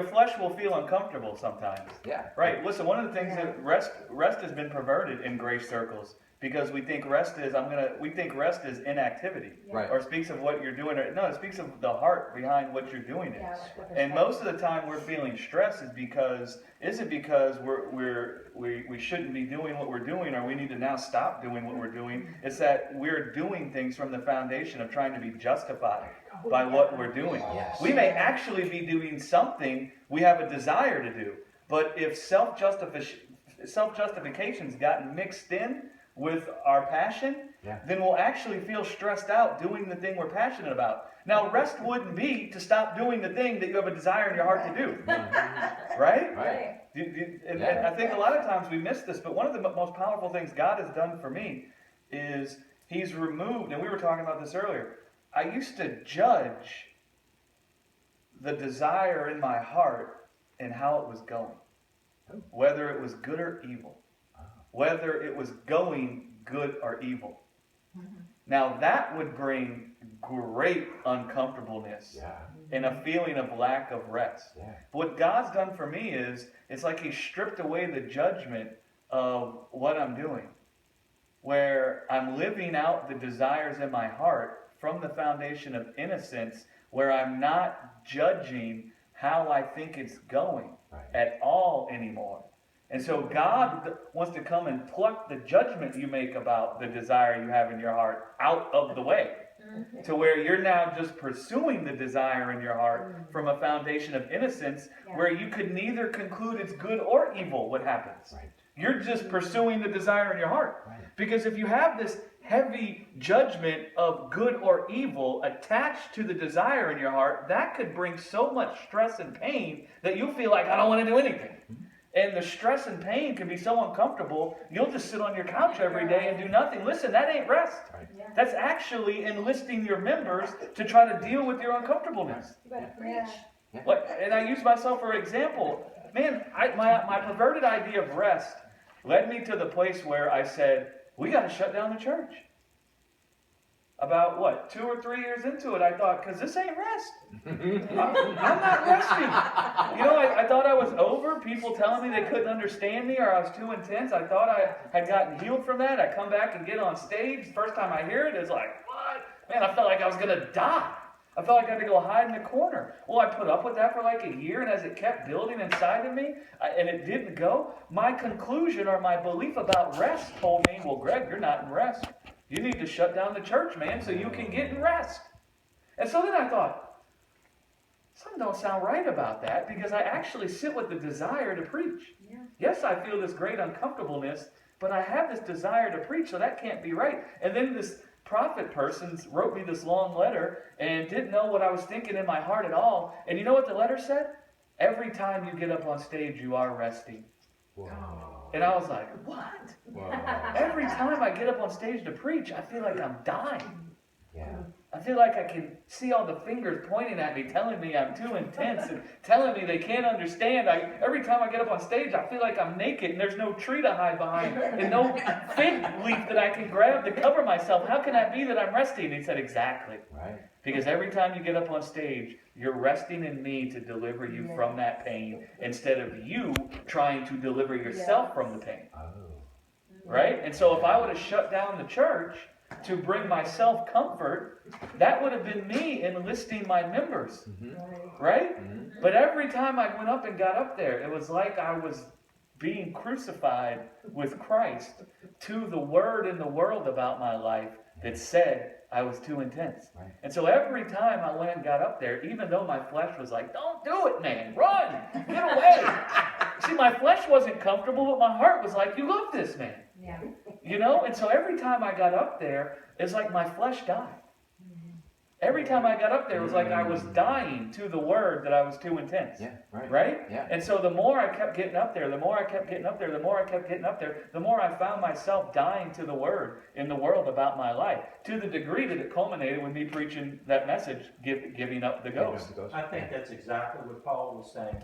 Your flesh will feel uncomfortable sometimes. Yeah. Right. Listen, one of the things that rest has been perverted in grace circles because we think rest is inactivity. Right. Or speaks of what you're doing. No, it speaks of the heart behind what you're doing is. And most of the time we're feeling stress isn't because we shouldn't be doing what we're doing or we need to now stop doing what we're doing. It's that we're doing things from the foundation of trying to be justified by what we're doing. Yes. We may actually be doing something we have a desire to do, but if self-justification's gotten mixed in with our passion, then we'll actually feel stressed out doing the thing we're passionate about. Now, rest wouldn't be to stop doing the thing that you have a desire in your heart to do. Right? Right. And I think a lot of times we miss this, but one of the most powerful things God has done for me is He's removed, and we were talking about this earlier, I used to judge the desire in my heart and how it was going. Whether it was good or evil. Whether it was going good or evil. Now that would bring great uncomfortableness and a feeling of lack of rest. What God's done for me is, it's like He stripped away the judgment of what I'm doing. Where I'm living out the desires in my heart from the foundation of innocence, where I'm not judging how I think it's going at all anymore. And so God wants to come and pluck the judgment you make about the desire you have in your heart out of the way. To where you're now just pursuing the desire in your heart from a foundation of innocence, where you could neither conclude it's good or evil what happens. You're just pursuing the desire in your heart. Because if you have this heavy judgment of good or evil attached to the desire in your heart, that could bring so much stress and pain that you'll feel like, I don't want to do anything. And the stress and pain can be so uncomfortable, you'll just sit on your couch every day and do nothing. Listen, that ain't rest. That's actually enlisting your members to try to deal with your uncomfortableness. And I use myself for example. Man, my perverted idea of rest led me to the place where I said, we got to shut down the church. About 2 or 3 years into it, I thought, because this ain't rest. I'm not resting. I thought I was over people telling me they couldn't understand me or I was too intense. I thought I had gotten healed from that. I come back and get on stage. First time I hear it, it's like, what? Man, I felt like I was going to die. I felt like I had to go hide in the corner. Well, I put up with that for like a year, and as it kept building inside of me, and it didn't go, my conclusion or my belief about rest told me, well, Greg, you're not in rest. You need to shut down the church, man, so you can get in rest. And so then I thought, something don't sound right about that, because I actually sit with the desire to preach. Yes, I feel this great uncomfortableness, but I have this desire to preach, so that can't be right. And then this prophet person wrote me this long letter and didn't know what I was thinking in my heart at all. And you know what the letter said? Every time you get up on stage, you are resting. Wow. And I was like, what? Wow. Every time I get up on stage to preach, I feel like I'm dying. I feel like I can see all the fingers pointing at me, telling me I'm too intense and telling me they can't understand. Every time I get up on stage, I feel like I'm naked and there's no tree to hide behind and no fig leaf that I can grab to cover myself. How can that be that I'm resting? And he said, exactly. Right. Because every time you get up on stage, you're resting in me to deliver you from that pain instead of you trying to deliver yourself from the pain. Right? And so if I would have shut down the church to bring myself comfort, that would have been me enlisting my members. Right? But every time I went up and got up there, it was like I was being crucified with Christ to the word in the world about my life that said I was too intense. And so every time I went and got up there, even though my flesh was like, don't do it, man, run, get away. See, my flesh wasn't comfortable, but my heart was like, you love this, man. And so every time I got up there, it's like my flesh died. Every time I got up there, it was like I was dying to the word that I was too intense. Right? And so the more I kept getting up there, the more I kept getting up there, the more I kept getting up there, the more I found myself dying to the word in the world about my life. To the degree that it culminated with me preaching that message, giving up the ghost. I think that's exactly what Paul was saying